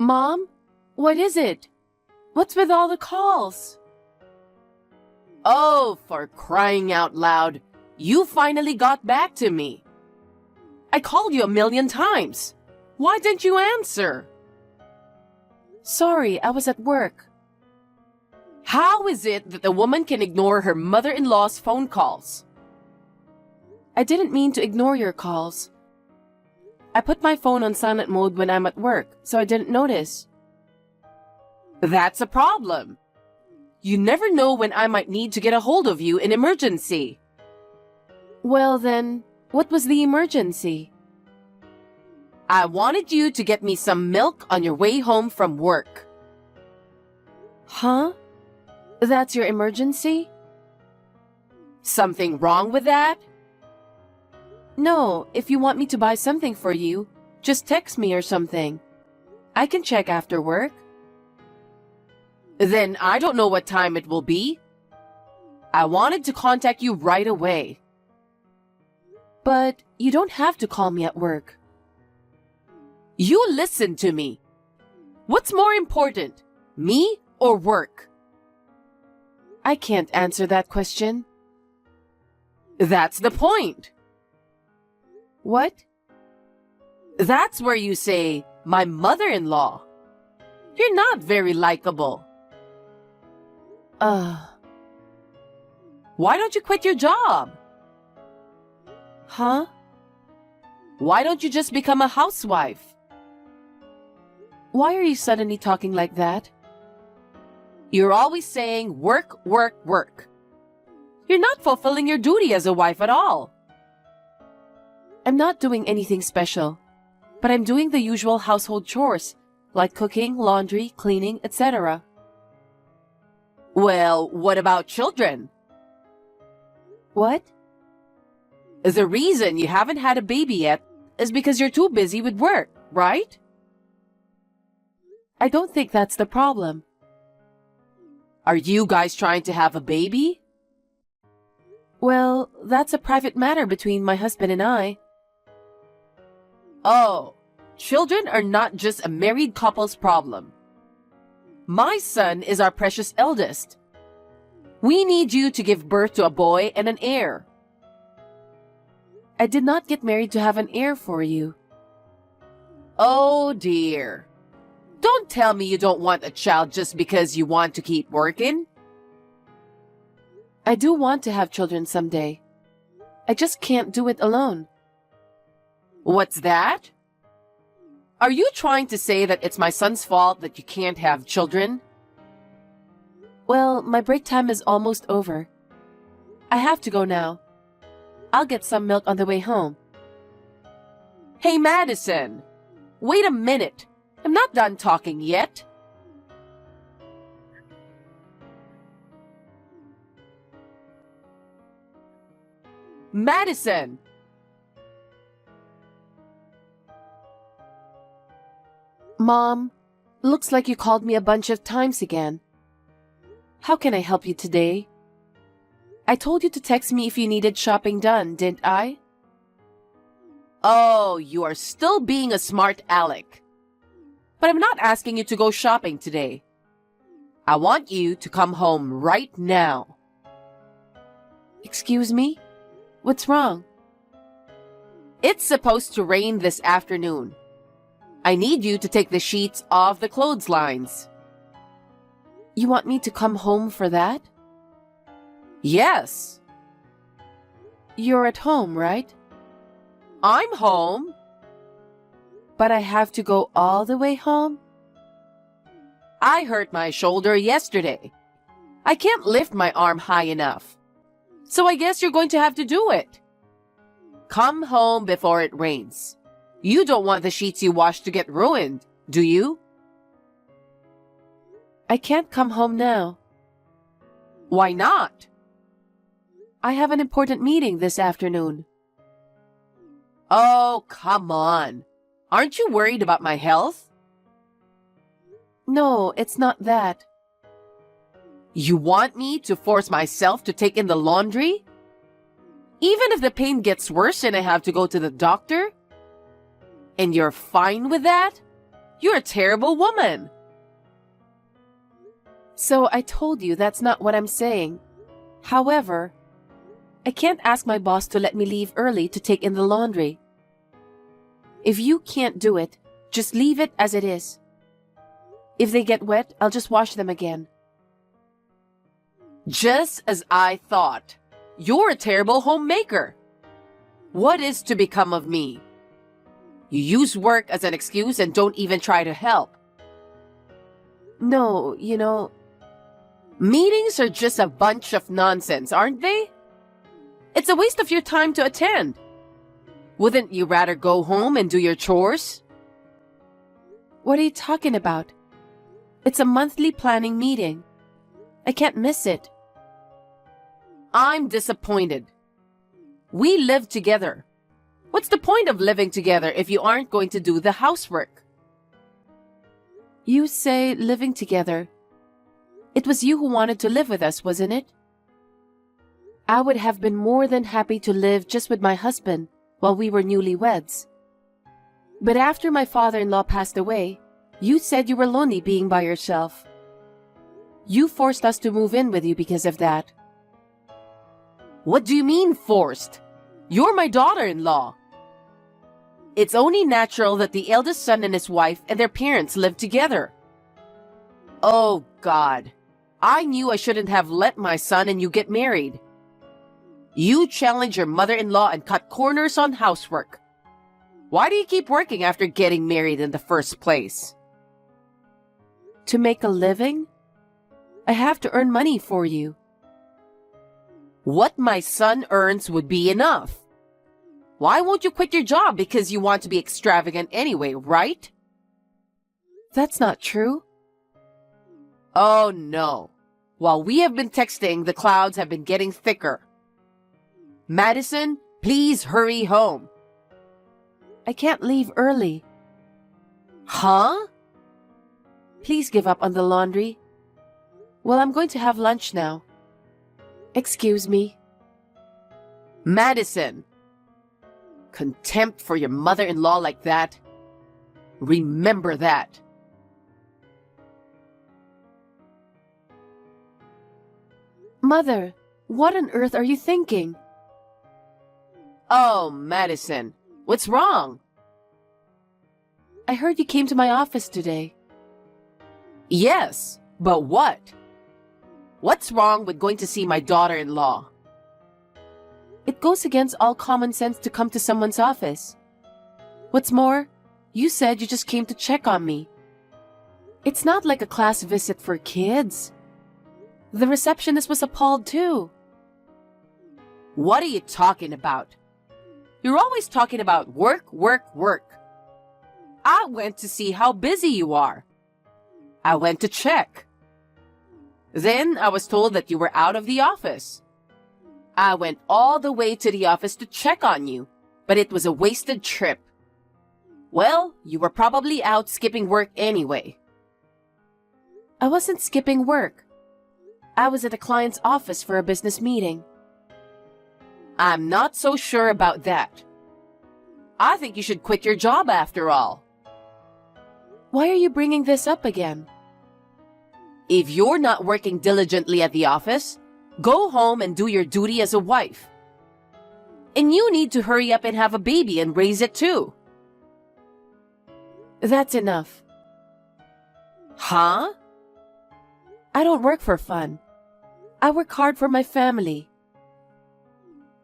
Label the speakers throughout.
Speaker 1: Mom? What is it? What's with all the calls?
Speaker 2: Oh, for crying out loud. You finally got back to me. I called you 1,000,000 times. Why didn't you answer?
Speaker 1: Sorry, I was at work.
Speaker 2: How is it that the woman can ignore her mother-in-law's phone calls?
Speaker 1: I didn't mean to ignore your calls. I put my phone on silent mode when I'm at work, so I didn't notice.
Speaker 2: That's a problem. You never know when I might need to get a hold of you in emergency.
Speaker 1: Well then, what was the emergency?
Speaker 2: I wanted you to get me some milk on your way home from work.
Speaker 1: Huh? That's your emergency?
Speaker 2: Something wrong with that?
Speaker 1: No, if you want me to buy something for you, just text me or something. I can check after work.
Speaker 2: Then I don't know what time it will be. I wanted to contact you right away.
Speaker 1: But you don't have to call me at work.
Speaker 2: You listen to me. What's more important, me or work?
Speaker 1: I can't answer that question.
Speaker 2: That's the point.
Speaker 1: What?
Speaker 2: That's where you say, my mother-in-law. You're not very likable. Why don't you quit your job?
Speaker 1: Huh?
Speaker 2: Why don't you just become a housewife?
Speaker 1: Why are you suddenly talking like that?
Speaker 2: You're always saying work, work, work. You're not fulfilling your duty as a wife at all.
Speaker 1: I'm not doing anything special, but I'm doing the usual household chores, like cooking, laundry, cleaning, etc.
Speaker 2: Well, what about children?
Speaker 1: What?
Speaker 2: The reason you haven't had a baby yet is because you're too busy with work, right?
Speaker 1: I don't think that's the problem.
Speaker 2: Are you guys trying to have a baby?
Speaker 1: Well, that's a private matter between my husband and I.
Speaker 2: Oh, children are not just a married couple's problem. My son is our precious eldest. We need you to give birth to a boy and an heir.
Speaker 1: I did not get married to have an heir for you.
Speaker 2: Oh dear. Don't tell me you don't want a child just because you want to keep working.
Speaker 1: I do want to have children someday. I just can't do it alone.
Speaker 2: What's that? Are you trying to say that it's my son's fault that you can't have children?
Speaker 1: Well, my break time is almost over. I have to go now. I'll get some milk on the way home.
Speaker 2: Hey, Madison. Wait a minute. I'm not done talking yet. Madison!
Speaker 1: Mom, looks like you called me a bunch of times again. How can I help you today? I told you to text me if you needed shopping done, didn't I?
Speaker 2: Oh, you are still being a smart aleck. But I'm not asking you to go shopping today. I want you to come home right now.
Speaker 1: Excuse me? What's wrong?
Speaker 2: It's supposed to rain this afternoon. I need you to take the sheets off the clotheslines.
Speaker 1: You want me to come home for that?
Speaker 2: Yes.
Speaker 1: You're at home, right?
Speaker 2: I'm home.
Speaker 1: But I have to go all the way home?
Speaker 2: I hurt my shoulder yesterday. I can't lift my arm high enough. So I guess you're going to have to do it. Come home before it rains. You don't want the sheets you washed to get ruined, do you?
Speaker 1: I can't come home now.
Speaker 2: Why not?
Speaker 1: I have an important meeting this afternoon.
Speaker 2: Oh, come on. Aren't you worried about my health?
Speaker 1: No, it's not that.
Speaker 2: You want me to force myself to take in the laundry? Even if the pain gets worse and I have to go to the doctor? And you're fine with that? You're a terrible woman.
Speaker 1: So I told you that's not what I'm saying. However, I can't ask my boss to let me leave early to take in the laundry. If you can't do it, just leave it as it is. If they get wet, I'll just wash them again.
Speaker 2: Just as I thought. You're a terrible homemaker. What is to become of me? You use work as an excuse and don't even try to help.
Speaker 1: No,
Speaker 2: Meetings are just a bunch of nonsense, aren't they? It's a waste of your time to attend. Wouldn't you rather go home and do your chores?
Speaker 1: What are you talking about? It's a monthly planning meeting. I can't miss it.
Speaker 2: I'm disappointed. We live together. What's the point of living together if you aren't going to do the housework?
Speaker 1: You say living together. It was you who wanted to live with us, wasn't it? I would have been more than happy to live just with my husband while we were newlyweds. But after my father-in-law passed away, you said you were lonely being by yourself. You forced us to move in with you because of that.
Speaker 2: What do you mean forced? You're my daughter-in-law. It's only natural that the eldest son and his wife and their parents live together. Oh, God. I knew I shouldn't have let my son and you get married. You challenge your mother-in-law and cut corners on housework. Why do you keep working after getting married in the first place?
Speaker 1: To make a living? I have to earn money for you.
Speaker 2: What my son earns would be enough. Why won't you quit your job because you want to be extravagant anyway, right?
Speaker 1: That's not true.
Speaker 2: Oh, no. While we have been texting, the clouds have been getting thicker. Madison, please hurry home.
Speaker 1: I can't leave early.
Speaker 2: Huh?
Speaker 1: Please give up on the laundry. Well, I'm going to have lunch now. Excuse me.
Speaker 2: Madison. Contempt for your mother-in-law like that. Remember that.
Speaker 1: Mother, what on earth are you thinking?
Speaker 2: Oh, Madison, what's wrong?
Speaker 1: I heard you came to my office today.
Speaker 2: Yes, but what? What's wrong with going to see my daughter-in-law?
Speaker 1: It goes against all common sense to come to someone's office. What's more, you said you just came to check on me. It's not like a class visit for kids. The receptionist was appalled too.
Speaker 2: What are you talking about? You're always talking about work, work, work. I went to see how busy you are. I went to check. Then I was told that you were out of the office. I went all the way to the office to check on you, but it was a wasted trip. Well, you were probably out skipping work anyway.
Speaker 1: I wasn't skipping work. I was at a client's office for a business meeting.
Speaker 2: I'm not so sure about that. I think you should quit your job after all.
Speaker 1: Why are you bringing this up again?
Speaker 2: If you're not working diligently at the office, go home and do your duty as a wife. And you need to hurry up and have a baby and raise it too.
Speaker 1: That's enough.
Speaker 2: Huh?
Speaker 1: I don't work for fun. I work hard for my family.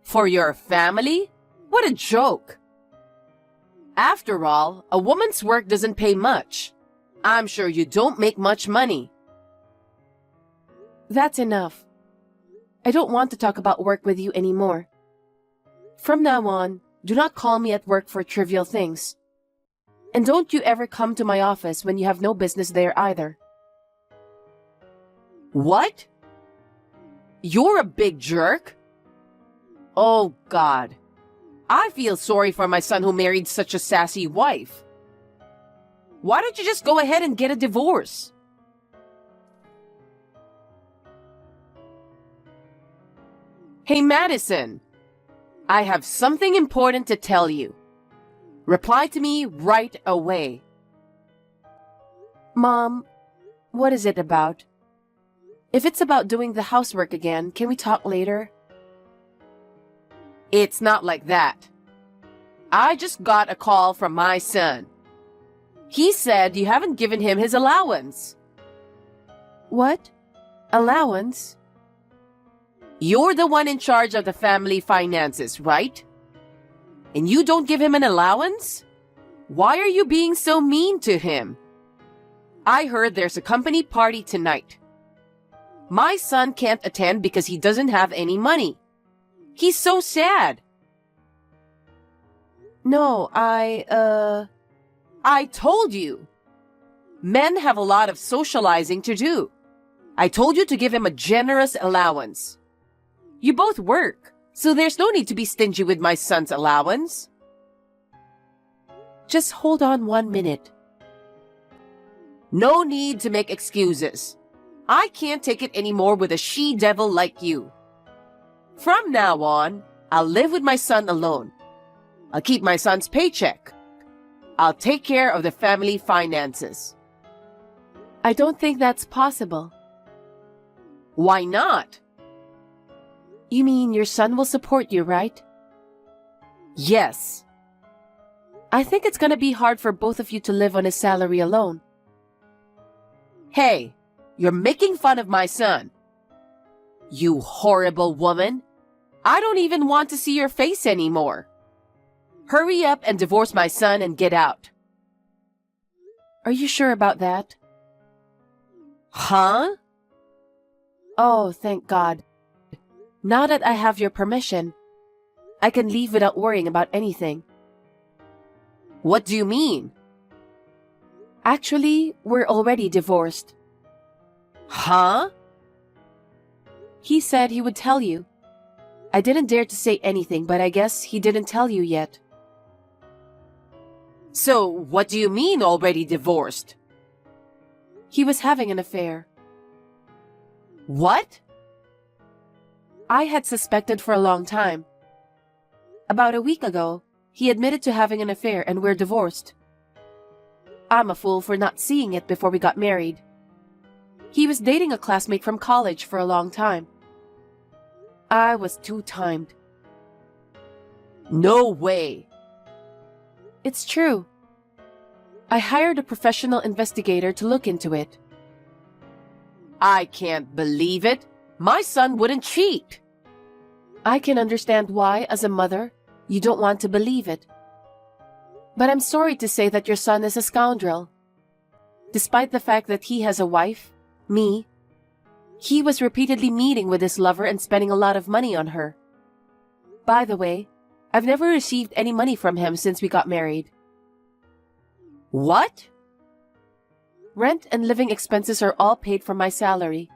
Speaker 2: For your family? What a joke. After all, a woman's work doesn't pay much. I'm sure you don't make much money.
Speaker 1: That's enough. I don't want to talk about work with you anymore. From now on, do not call me at work for trivial things. And don't you ever come to my office when you have no business there either.
Speaker 2: What? You're a big jerk? Oh, God. I feel sorry for my son who married such a sassy wife. Why don't you just go ahead and get a divorce? Hey, Madison. I have something important to tell you. Reply to me right away.
Speaker 1: Mom, what is it about? If it's about doing the housework again, can we talk later?
Speaker 2: It's not like that. I just got a call from my son. He said you haven't given him his allowance.
Speaker 1: What? Allowance?
Speaker 2: You're the one in charge of the family finances, right? And you don't give him an allowance? Why are you being so mean to him? I heard there's a company party tonight. My son can't attend because he doesn't have any money. He's so sad.
Speaker 1: No, I
Speaker 2: told you. Men have a lot of socializing to do. I told you to give him a generous allowance. You both work, so there's no need to be stingy with my son's allowance.
Speaker 1: Just hold on 1 minute.
Speaker 2: No need to make excuses. I can't take it anymore with a she-devil like you. From now on, I'll live with my son alone. I'll keep my son's paycheck. I'll take care of the family finances.
Speaker 1: I don't think that's possible.
Speaker 2: Why not?
Speaker 1: You mean your son will support you, right?
Speaker 2: Yes.
Speaker 1: I think it's gonna be hard for both of you to live on his salary alone.
Speaker 2: Hey, you're making fun of my son. You horrible woman. I don't even want to see your face anymore. Hurry up and divorce my son and get out.
Speaker 1: Are you sure about that?
Speaker 2: Huh?
Speaker 1: Oh, thank God. Now that I have your permission, I can leave without worrying about anything.
Speaker 2: What do you mean?
Speaker 1: Actually, we're already divorced.
Speaker 2: Huh?
Speaker 1: He said he would tell you. I didn't dare to say anything, but I guess he didn't tell you yet.
Speaker 2: So, what do you mean already divorced?
Speaker 1: He was having an affair.
Speaker 2: What?
Speaker 1: I had suspected for a long time. About a week ago, he admitted to having an affair and we're divorced. I'm a fool for not seeing it before we got married. He was dating a classmate from college for a long time. I was two-timed.
Speaker 2: No way.
Speaker 1: It's true. I hired a professional investigator to look into it.
Speaker 2: I can't believe it. My son wouldn't cheat.
Speaker 1: I can understand why, as a mother, you don't want to believe it. But I'm sorry to say that your son is a scoundrel. Despite the fact that he has a wife, me, he was repeatedly meeting with his lover and spending a lot of money on her. By the way, I've never received any money from him since we got married.
Speaker 2: What?
Speaker 1: Rent and living expenses are all paid from my salary.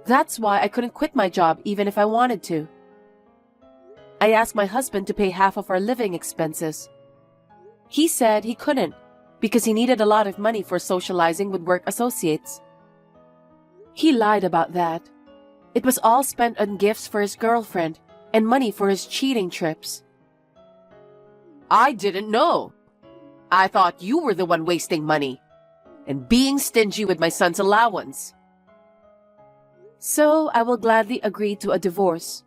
Speaker 1: That's why I couldn't quit my job even if I wanted to. I asked my husband to pay half of our living expenses. He said he couldn't because he needed a lot of money for socializing with work associates. He lied about that. It was all spent on gifts for his girlfriend and money for his cheating trips.
Speaker 2: I didn't know. I thought you were the one wasting money and being stingy with my son's allowance.
Speaker 1: So I will gladly agree to a divorce.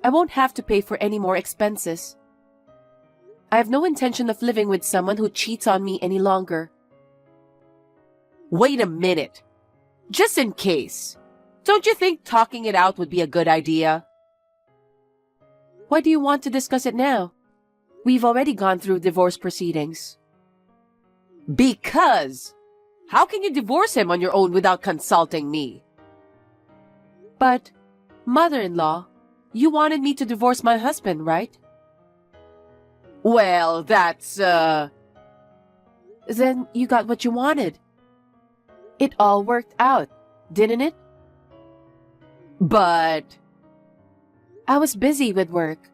Speaker 1: I won't have to pay for any more expenses. I have no intention of living with someone who cheats on me any longer.
Speaker 2: Wait a minute. Just in case, don't you think talking it out would be a good idea?
Speaker 1: Why do you want to discuss it now? We've already gone through divorce proceedings.
Speaker 2: Because how can you divorce him on your own without consulting me?
Speaker 1: But, mother-in-law, you wanted me to divorce my husband, right?
Speaker 2: Well, that's,
Speaker 1: Then you got what you wanted. It all worked out, didn't it?
Speaker 2: But
Speaker 1: I was busy with work.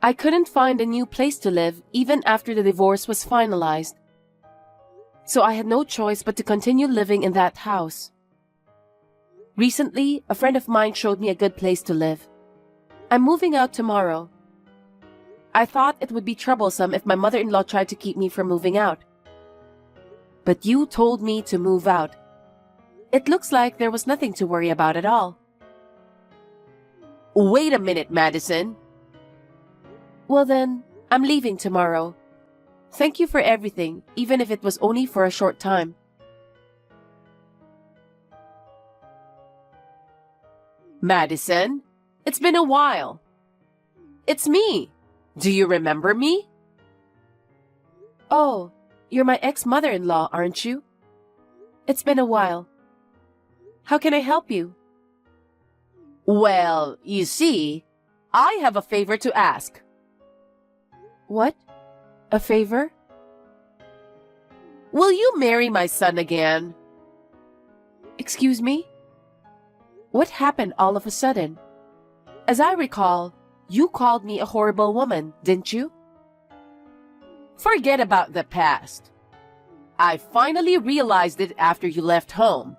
Speaker 1: I couldn't find a new place to live even after the divorce was finalized. So I had no choice but to continue living in that house. Recently, a friend of mine showed me a good place to live. I'm moving out tomorrow. I thought it would be troublesome if my mother-in-law tried to keep me from moving out. But you told me to move out. It looks like there was nothing to worry about at all.
Speaker 2: Wait a minute, Madison.
Speaker 1: Well then, I'm leaving tomorrow. Thank you for everything, even if it was only for a short time.
Speaker 2: Madison, it's been a while. It's me. Do you remember me?
Speaker 1: Oh, you're my ex-mother-in-law, aren't you? It's been a while. How can I help you?
Speaker 2: Well, you see, I have a favor to ask.
Speaker 1: What? A favor?
Speaker 2: Will you marry my son again?
Speaker 1: Excuse me? What happened all of a sudden? As I recall, you called me a horrible woman, didn't you?
Speaker 2: Forget about the past. I finally realized it after you left home.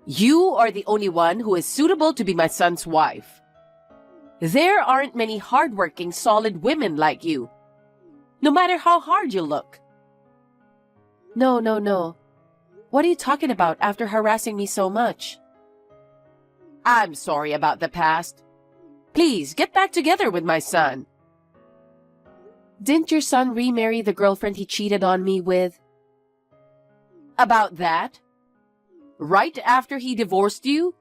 Speaker 2: You are the only one who is suitable to be my son's wife. There aren't many hardworking, solid women like you, no matter how hard you look.
Speaker 1: No. What are you talking about after harassing me so much?
Speaker 2: I'm sorry about the past. Please, get back together with my son.
Speaker 1: Didn't your son remarry the girlfriend he cheated on me with?
Speaker 2: About that? Right after he divorced you,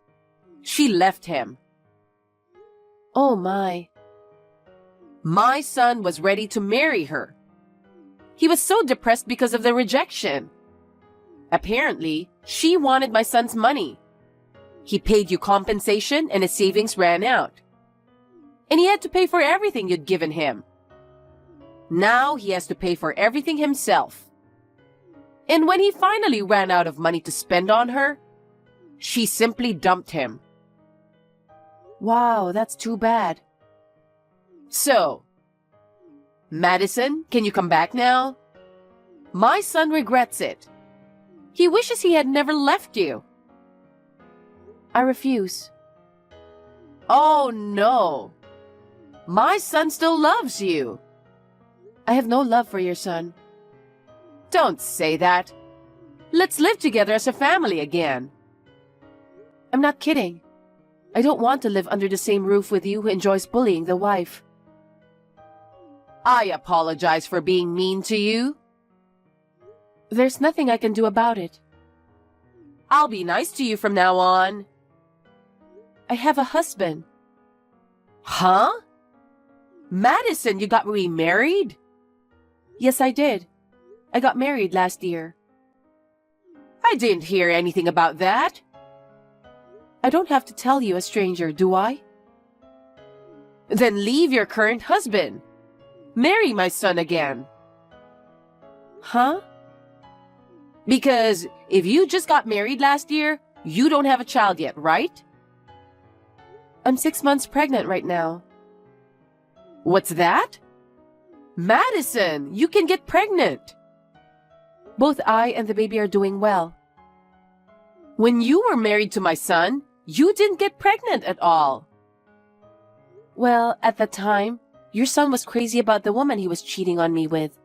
Speaker 2: she left him.
Speaker 1: Oh my.
Speaker 2: My son was ready to marry her. He was so depressed because of the rejection. Apparently, she wanted my son's money. He paid you compensation and his savings ran out. And he had to pay for everything you'd given him. Now he has to pay for everything himself. And when he finally ran out of money to spend on her, she simply dumped him.
Speaker 1: Wow, that's too bad.
Speaker 2: So, Madison, can you come back now? My son regrets it. He wishes he had never left you.
Speaker 1: I refuse.
Speaker 2: Oh no. My son still loves you.
Speaker 1: I have no love for your son.
Speaker 2: Don't say that. Let's live together as a family again.
Speaker 1: I'm not kidding. I don't want to live under the same roof with you who enjoys bullying the wife.
Speaker 2: I apologize for being mean to you.
Speaker 1: There's nothing I can do about it.
Speaker 2: I'll be nice to you from now on.
Speaker 1: I have a husband.
Speaker 2: Huh? Madison, you got remarried?
Speaker 1: Yes, I did. I got married last year.
Speaker 2: I didn't hear anything about that.
Speaker 1: I don't have to tell you, a stranger, do I?
Speaker 2: Then leave your current husband. Marry my son again.
Speaker 1: Huh?
Speaker 2: Because if you just got married last year, you don't have a child yet, right?
Speaker 1: I'm 6 months pregnant right now.
Speaker 2: What's that? Madison, you can get pregnant.
Speaker 1: Both I and the baby are doing well.
Speaker 2: When you were married to my son, you didn't get pregnant at all.
Speaker 1: Well, at the time, your son was crazy about the woman he was cheating on me with.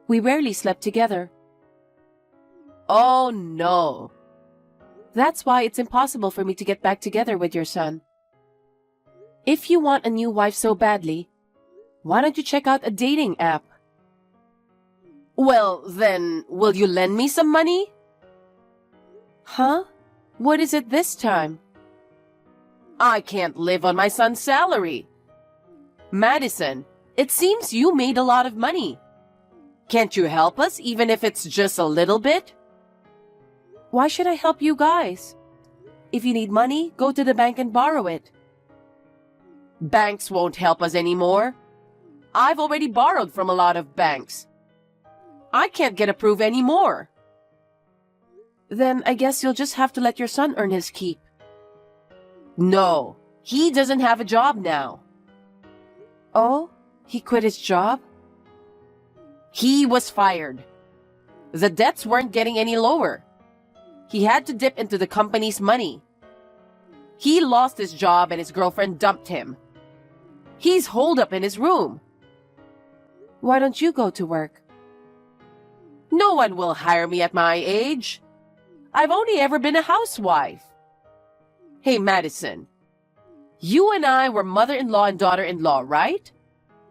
Speaker 1: We rarely slept together.
Speaker 2: Oh no.
Speaker 1: That's why it's impossible for me to get back together with your son. If you want a new wife so badly, why don't you check out a dating app?
Speaker 2: Well, then, will you lend me some money?
Speaker 1: Huh? What is it this time?
Speaker 2: I can't live on my son's salary. Madison, it seems you made a lot of money. Can't you help us, even if it's just a little bit?
Speaker 1: Why should I help you guys? If you need money, go to the bank and borrow it.
Speaker 2: Banks won't help us anymore. I've already borrowed from a lot of banks. I can't get approved anymore.
Speaker 1: Then I guess you'll just have to let your son earn his keep.
Speaker 2: No, he doesn't have a job now.
Speaker 1: Oh? He quit his job?
Speaker 2: He was fired. The debts weren't getting any lower. He had to dip into the company's money. He lost his job and his girlfriend dumped him. He's holed up in his room.
Speaker 1: Why don't you go to work?
Speaker 2: No one will hire me at my age. I've only ever been a housewife. Hey, Madison, you and I were mother-in-law and daughter-in-law, right?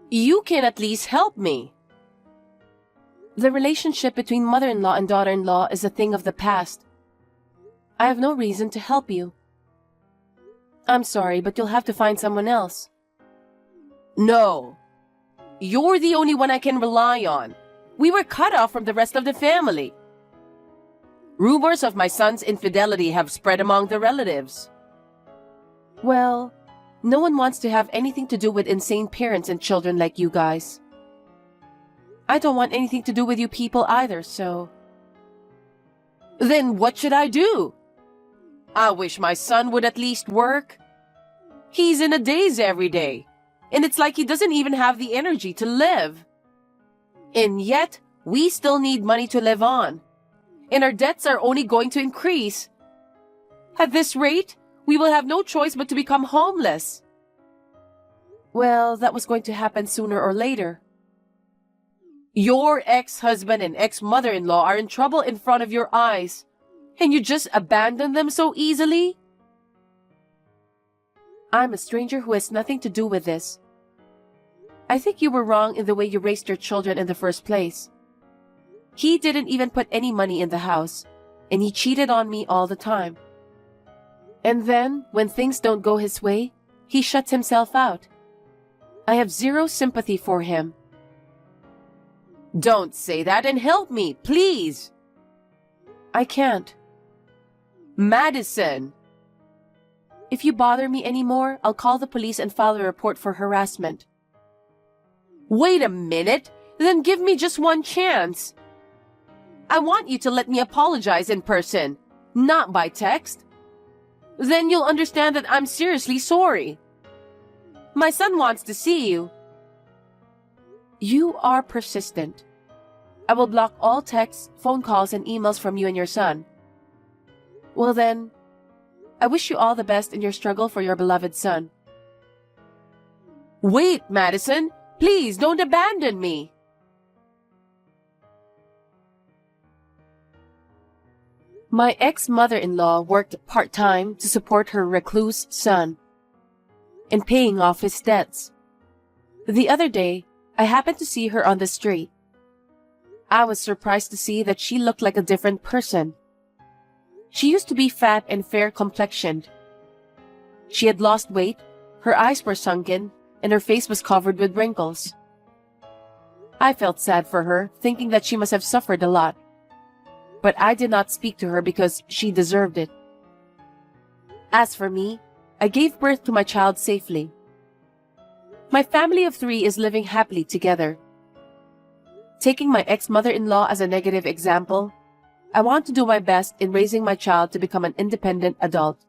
Speaker 2: You can at least help me.
Speaker 1: The relationship between mother-in-law and daughter-in-law is a thing of the past. I have no reason to help you. I'm sorry, but you'll have to find someone else.
Speaker 2: No. You're the only one I can rely on. We were cut off from the rest of the family. Rumors of my son's infidelity have spread among the relatives.
Speaker 1: Well, no one wants to have anything to do with insane parents and children like you guys. I don't want anything to do with you people either, so...
Speaker 2: Then what should I do? I wish my son would at least work. He's in a daze every day, and it's like he doesn't even have the energy to live. And yet, we still need money to live on, and our debts are only going to increase. At this rate, we will have no choice but to become homeless.
Speaker 1: Well, that was going to happen sooner or later.
Speaker 2: Your ex-husband and ex-mother-in-law are in trouble in front of your eyes, and you just abandon them so easily?
Speaker 1: I'm a stranger who has nothing to do with this. I think you were wrong in the way you raised your children in the first place. He didn't even put any money in the house, and he cheated on me all the time. And then, when things don't go his way, he shuts himself out. I have zero sympathy for him.
Speaker 2: Don't say that and help me, please.
Speaker 1: I can't.
Speaker 2: Madison.
Speaker 1: If you bother me anymore, I'll call the police and file a report for harassment.
Speaker 2: Wait a minute, then give me just one chance. I want you to let me apologize in person, not by text. Then you'll understand that I'm seriously sorry. My son wants to see you.
Speaker 1: You are persistent. I will block all texts, phone calls, and emails from you and your son. Well then, I wish you all the best in your struggle for your beloved son.
Speaker 2: Wait, Madison, please don't abandon me.
Speaker 1: My ex-mother-in-law worked part-time to support her recluse son in paying off his debts. The other day, I happened to see her on the street. I was surprised to see that she looked like a different person. She used to be fat and fair-complexioned. She had lost weight, her eyes were sunken, and her face was covered with wrinkles. I felt sad for her, thinking that she must have suffered a lot. But I did not speak to her because she deserved it. As for me, I gave birth to my child safely. My family of 3 is living happily together. Taking my ex-mother-in-law as a negative example, I want to do my best in raising my child to become an independent adult.